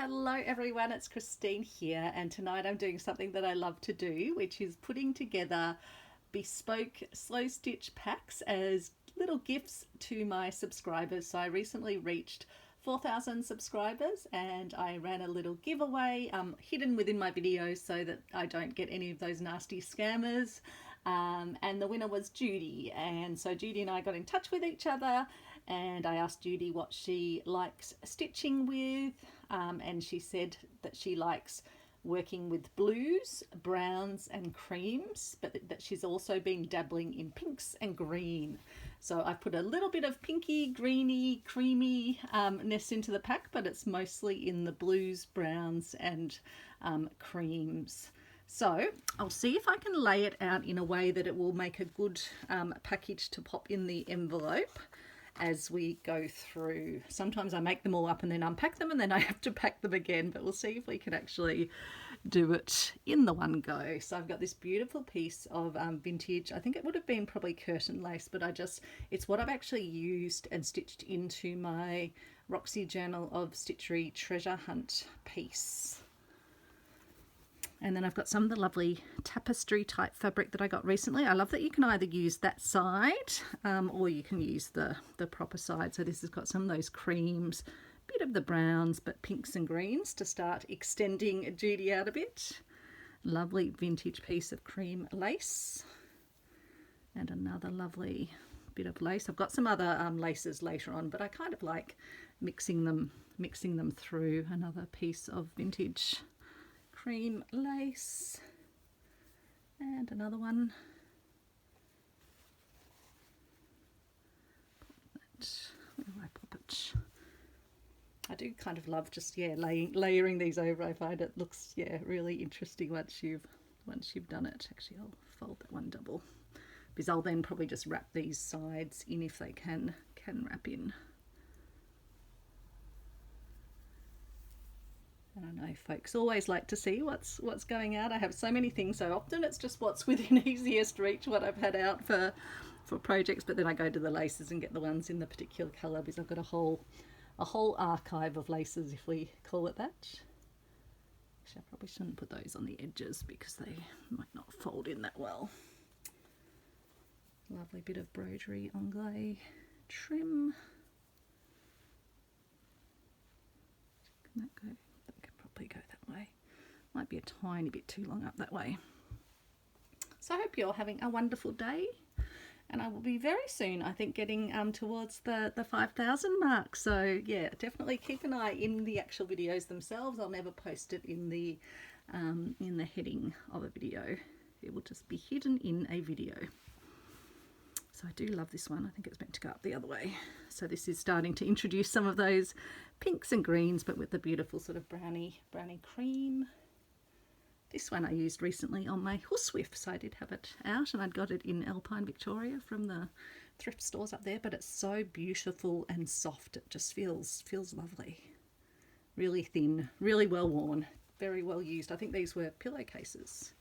Hello everyone, it's Christine here, and tonight I'm doing something that I love to do, which is putting together bespoke slow stitch packs as little gifts to my subscribers. So I recently reached 4,000 subscribers and I ran a little giveaway hidden within my videos so that I don't get any of those nasty scammers. And the winner was Judy, and so Judy and I got in touch with each other and I asked Judy what she likes stitching with, and she said that she likes working with blues, browns and creams, but that she's also been dabbling in pinks and green. So I put a little bit of pinky, greeny, creamy ness into the pack, but it's mostly in the blues, browns and creams. So I'll see if I can lay it out in a way that it will make a good package to pop in the envelope as we go through. Sometimes I make them all up and then unpack them and then I have to pack them again, but we'll see if we can actually do it in the one go. So I've got this beautiful piece of vintage, I think it would have been probably curtain lace, but it's what I've actually used and stitched into my Roxy Journal of Stitchery treasure hunt piece. And then I've got some of the lovely tapestry type fabric that I got recently. I love that you can either use that side or you can use the proper side. So this has got some of those creams, a bit of the browns, but pinks and greens to start extending Judy out a bit. Lovely vintage piece of cream lace. And another lovely bit of lace. I've got some other laces later on, but I kind of like mixing them through. Another piece of vintage cream lace and another one. Where do I pop it? I do kind of love just layering these over. I find it looks really interesting once you've done it. Actually, I'll fold that one double because I'll then probably just wrap these sides in if they can wrap in. And I know folks always like to see what's going out. I have so many things so often it's just what's within easiest reach, what I've had out for projects, but then I go to the laces and get the ones in the particular colour because I've got a whole archive of laces, if we call it that. Actually, I probably shouldn't put those on the edges because they might not fold in that well. Lovely bit of broderie onglet trim. Can that go? Go that way. Might be a tiny bit too long up that way. So I hope you're having a wonderful day, and I will be very soon, I think, getting towards the 5,000 mark. So yeah, definitely keep an eye in the actual videos themselves. I'll never post it in the heading of a video. It will just be hidden in a video. So I do love this one. I think it's meant to go up the other way. So this is starting to introduce some of those pinks and greens, but with the beautiful sort of browny cream. This one I used recently on my horsewhip, so I did have it out, and I'd got it in Alpine, Victoria from the thrift stores up there, but it's so beautiful and soft. It just feels lovely. Really thin, really well worn, very well used. I think these were pillowcases.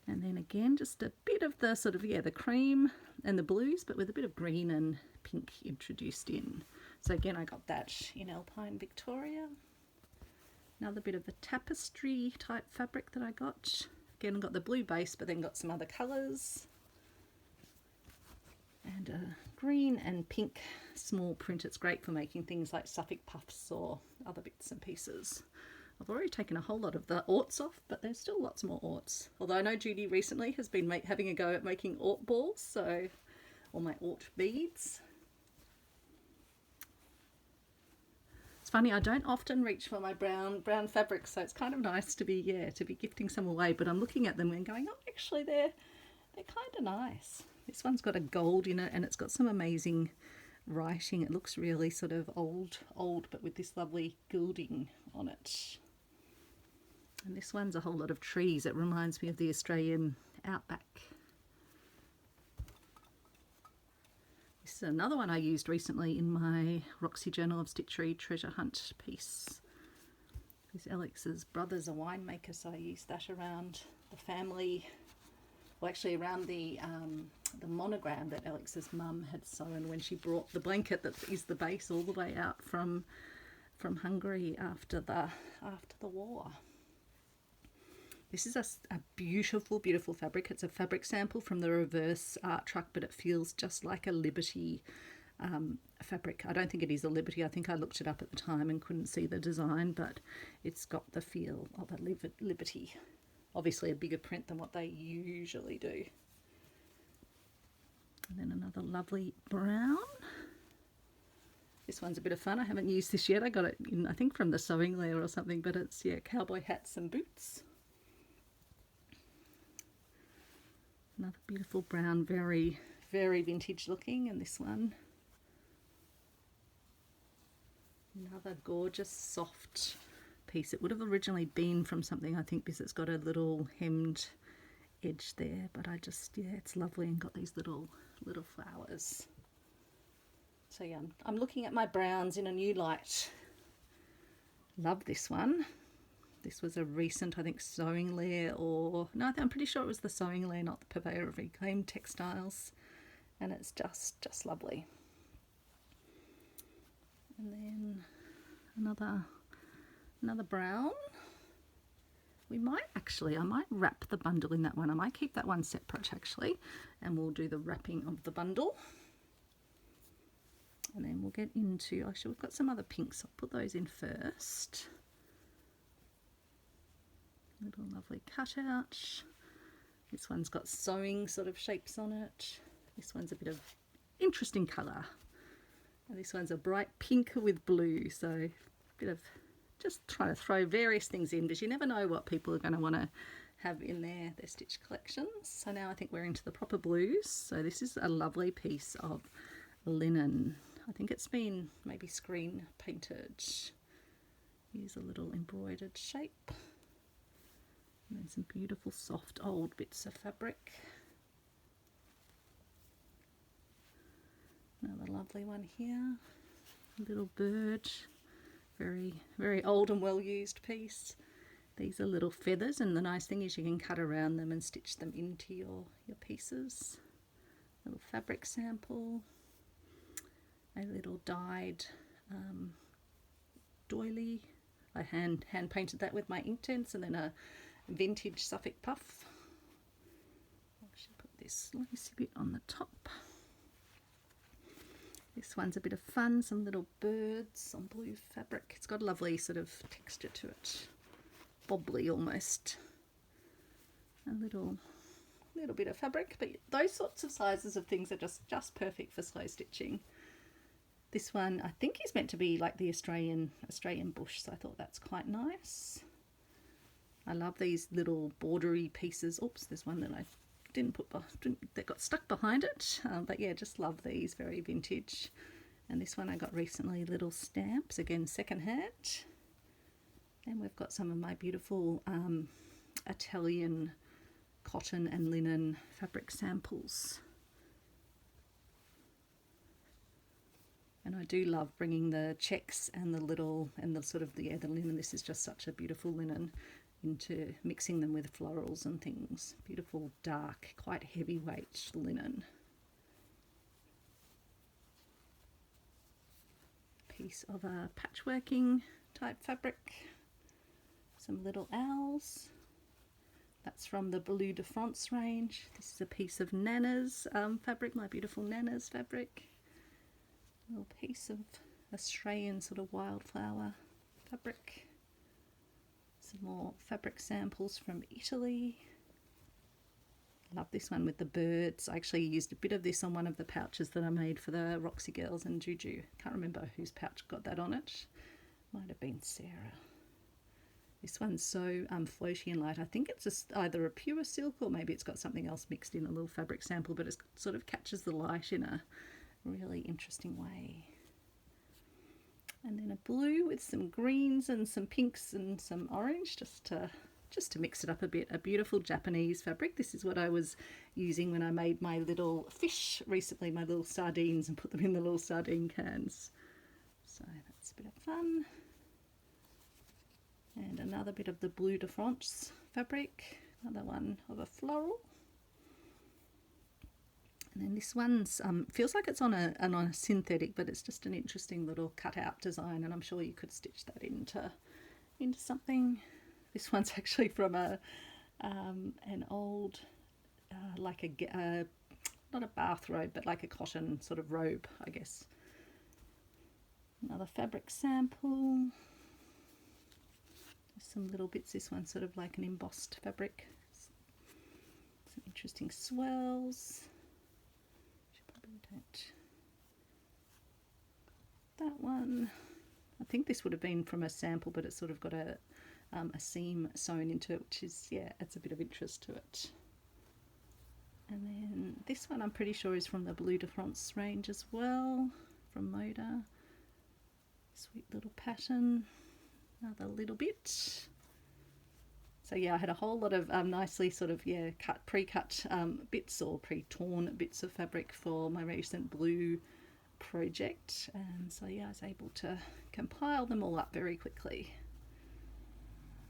And then again, just a bit of the sort of, the cream and the blues, but with a bit of green and pink introduced in. So again, I got that in Alpine, Victoria. Another bit of the tapestry type fabric that I got. Again, I got the blue base, but then got some other colours. And a green and pink small print. It's great for making things like Suffolk puffs or other bits and pieces. I've already taken a whole lot of the orts off, but there's still lots more orts. Although I know Judy recently has been having a go at making ort balls, or my ort beads. It's funny, I don't often reach for my brown fabrics, so it's kind of nice to be gifting some away. But I'm looking at them and going, oh, actually they're kind of nice. This one's got a gold in it, and it's got some amazing writing. It looks really sort of old, but with this lovely gilding on it. And this one's a whole lot of trees. It reminds me of the Australian outback. This is another one I used recently in my Roxy Journal of Stitchery treasure hunt piece. This Alex's brother's a winemaker, so I used that around the family, well actually around the monogram that Alex's mum had sewn when she brought the blanket that is the base all the way out from from Hungary after the war. This is a beautiful, beautiful fabric. It's a fabric sample from the reverse art truck, but it feels just like a Liberty fabric. I don't think it is a Liberty. I think I looked it up at the time and couldn't see the design, but it's got the feel of a Liberty. Obviously a bigger print than what they usually do. And then another lovely brown. This one's a bit of fun. I haven't used this yet. I got it in, I think, from the sewing layer or something, but it's, yeah, cowboy hats and boots. Another beautiful brown, very, very vintage looking, and this one. Another gorgeous soft piece. It would have originally been from something, I think, because it's got a little hemmed edge there, but I just, yeah, it's lovely and got these little flowers. So yeah, I'm looking at my browns in a new light. Love this one. This was a recent, I think, sewing layer, or no, I'm pretty sure it was the sewing layer, not the Purveyor of Reclaimed Textiles, and it's just lovely. And then another brown. We might actually, I might wrap the bundle in that one. I might keep that one separate actually, and we'll do the wrapping of the bundle. And then we'll get into, actually we've got some other pinks, I'll put those in first. Little lovely cutout. This one's got sewing sort of shapes on it. This one's a bit of interesting colour. And this one's a bright pink with blue, so a bit of just trying to throw various things in, because you never know what people are going to want to have in their stitch collections. So now I think we're into the proper blues. So this is a lovely piece of linen. I think it's been maybe screen painted. Here's a little embroidered shape. And then some beautiful soft old bits of fabric. Another lovely one here. A little bird. Very, very old and well used piece. These are little feathers, and the nice thing is you can cut around them and stitch them into your pieces. Little fabric sample. A little dyed doily. I hand painted that with my Inktense, and then a vintage Suffolk puff. I should put this lacy bit on the top. This one's a bit of fun, some little birds on blue fabric. It's got a lovely sort of texture to it, bobbly almost. A little bit of fabric, but those sorts of sizes of things are just perfect for slow stitching. This one I think is meant to be like the Australian bush, so I thought that's quite nice. I love these little bordery pieces. Oops, there's one that I that got stuck behind it, but yeah, just love these, very vintage. And this one I got recently, little stamps, again secondhand. And we've got some of my beautiful Italian cotton and linen fabric samples. And I do love bringing the checks and the sort of the linen. This is just such a beautiful linen, into mixing them with florals and things. Beautiful dark, quite heavyweight linen. Piece of a patchworking type fabric. Some little owls. That's from the Bleu de France range. This is a piece of Nana's fabric, my beautiful Nana's fabric. A little piece of Australian sort of wildflower fabric. Some more fabric samples from Italy. Love this one with the birds. I actually used a bit of this on one of the pouches that I made for the Roxy girls and Judy. Can't remember whose pouch got that on it. Might have been Sarah. This one's so floaty and light. I think it's just either a pure silk or maybe it's got something else mixed in, a little fabric sample, but it sort of catches the light in a really interesting way. And then a blue with some greens and some pinks and some orange, just to mix it up a bit. A beautiful Japanese fabric. This is what I was using when I made my little fish recently, my little sardines, and put them in the little sardine cans. So that's a bit of fun. And another bit of the Bleu de France fabric. Another one of a floral. And then this one's feels like it's on a synthetic, but it's just an interesting little cutout design, and I'm sure you could stitch that into something. This one's actually from an old like a not a bathrobe, but like a cotton sort of robe, I guess. Another fabric sample. There's some little bits. This one's sort of like an embossed fabric. Some interesting swells. That one, I think this would have been from a sample, but it's sort of got a seam sewn into it, which is, yeah, adds a bit of interest to it. And then this one I'm pretty sure is from the Bleu de France range as well, from Moda. Sweet little pattern, another little bit. So yeah, I had a whole lot of nicely sort of, yeah, pre-cut bits or pre-torn bits of fabric for my recent blue project. And so yeah, I was able to compile them all up very quickly.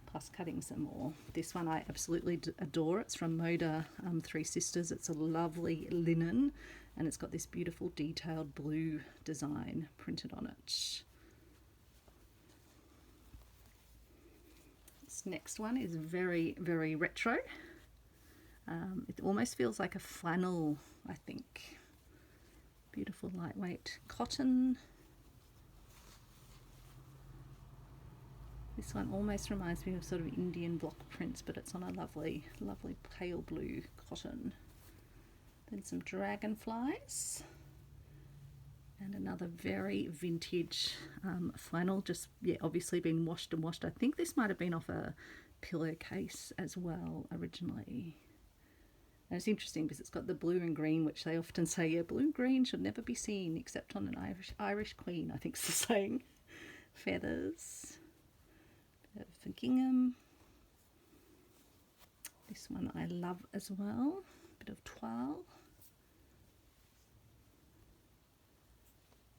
Plus cutting some more. This one I absolutely adore. It's from Moda Three Sisters. It's a lovely linen and it's got this beautiful detailed blue design printed on it. This next one is very, very retro. It almost feels like a flannel, I think. Beautiful lightweight cotton. This one almost reminds me of sort of Indian block prints, but it's on a lovely, lovely pale blue cotton. Then some dragonflies. And another very vintage flannel, just, yeah, obviously been washed and washed. I think this might have been off a pillowcase as well originally. And it's interesting because it's got the blue and green, which they often say, yeah, blue and green should never be seen except on an Irish queen, I think is the saying. Feathers. For gingham. This one I love as well. Bit of toile.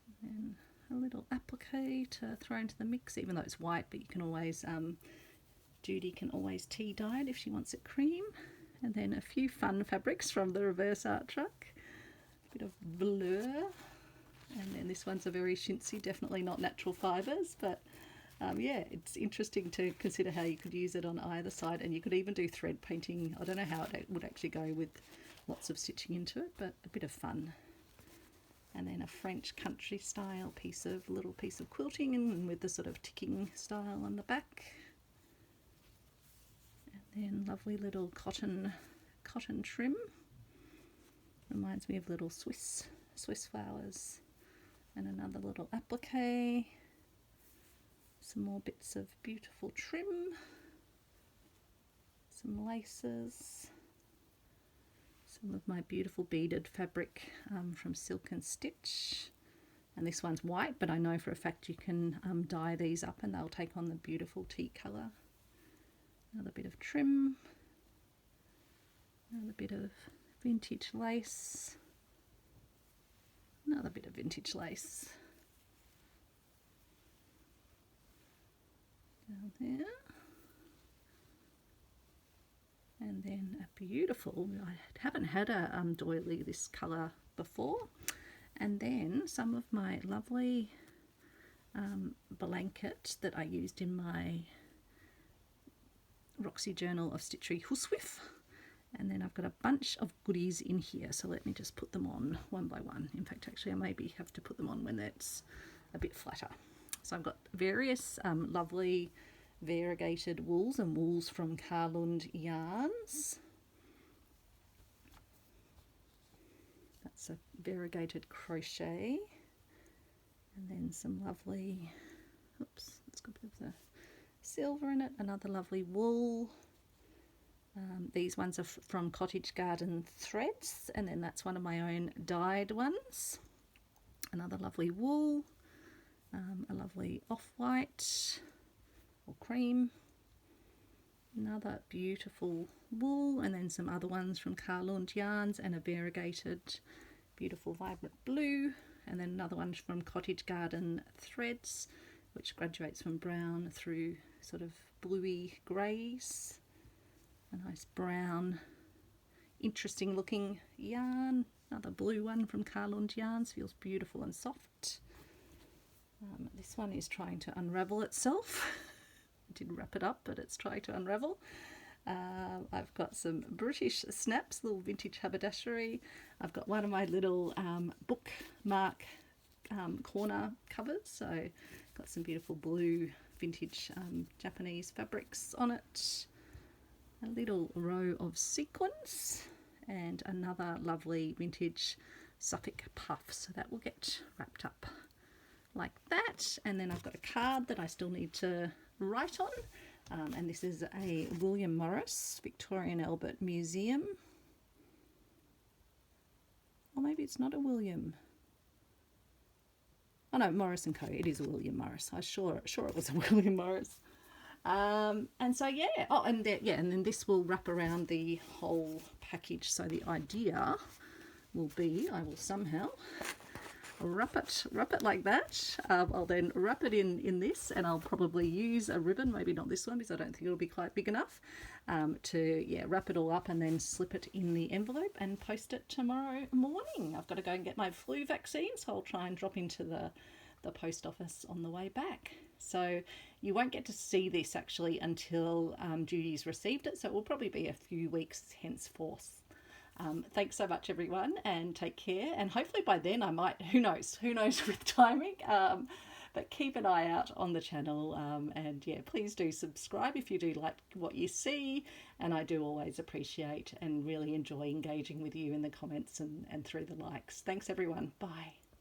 And then a little applique to throw into the mix, even though it's white, but you can always, Judy can always tea dye it if she wants it cream. And then a few fun fabrics from the reverse art truck. A bit of velour. And then this one's a very chintzy, definitely not natural fibres, but yeah, it's interesting to consider how you could use it on either side, and you could even do thread painting. I don't know how it would actually go with lots of stitching into it, but a bit of fun. And then a French country style little piece of quilting, and with the sort of ticking style on the back. And then lovely little cotton trim. Reminds me of little Swiss flowers. And another little applique. Some more bits of beautiful trim, some laces, some of my beautiful beaded fabric from Silk and Stitch. And this one's white, but I know for a fact you can dye these up and they'll take on the beautiful tea colour. Another bit of trim, another bit of vintage lace, another bit of vintage lace. Down there, and then a beautiful, I haven't had a doily this colour before, and then some of my lovely blanket that I used in my Roxy journal of Stitchery Huswif, and then I've got a bunch of goodies in here, so let me just put them on one by one. In fact, actually I maybe have to put them on when it's a bit flatter. So I've got various lovely variegated wools and wools from Carlund yarns. That's a variegated crochet. And then some lovely, oops, it's got a bit of the silver in it. Another lovely wool. These ones are from Cottage Garden Threads, and then that's one of my own dyed ones. Another lovely wool. A lovely off-white or cream, another beautiful wool, and then some other ones from Carlund yarns, and a variegated beautiful vibrant blue, and then another one from Cottage Garden Threads, which graduates from brown through sort of bluey greys. A nice brown, interesting looking yarn, Another blue one from Carlund Yarns, feels beautiful and soft. This one is trying to unravel itself. I did wrap it up, but it's trying to unravel. I've got some British snaps, little vintage haberdashery. I've got one of my little bookmark corner covers, so got some beautiful blue vintage Japanese fabrics on it. A little row of sequins and another lovely vintage Suffolk puff, so that will get wrapped up like that. And then I've got a card that I still need to write on. And this is a William Morris Victorian Albert Museum, or maybe it's not a William. Oh no, Morris and Co. It is a William Morris. I sure it was a William Morris. And so yeah. Oh, and then this will wrap around the whole package. So the idea will be, I will somehow wrap it like that. I'll then wrap it in this, and I'll probably use a ribbon, maybe not this one because I don't think it'll be quite big enough, to wrap it all up and then slip it in the envelope and post it tomorrow morning. I've got to go and get my flu vaccine, so I'll try and drop into the post office on the way back. So you won't get to see this actually until Judy's received it, so it will probably be a few weeks henceforth. Thanks so much, everyone, and take care. And hopefully by then I might, who knows with timing, but keep an eye out on the channel. And yeah, please do subscribe if you do like what you see. And I do always appreciate and really enjoy engaging with you in the comments and through the likes. Thanks, everyone. Bye.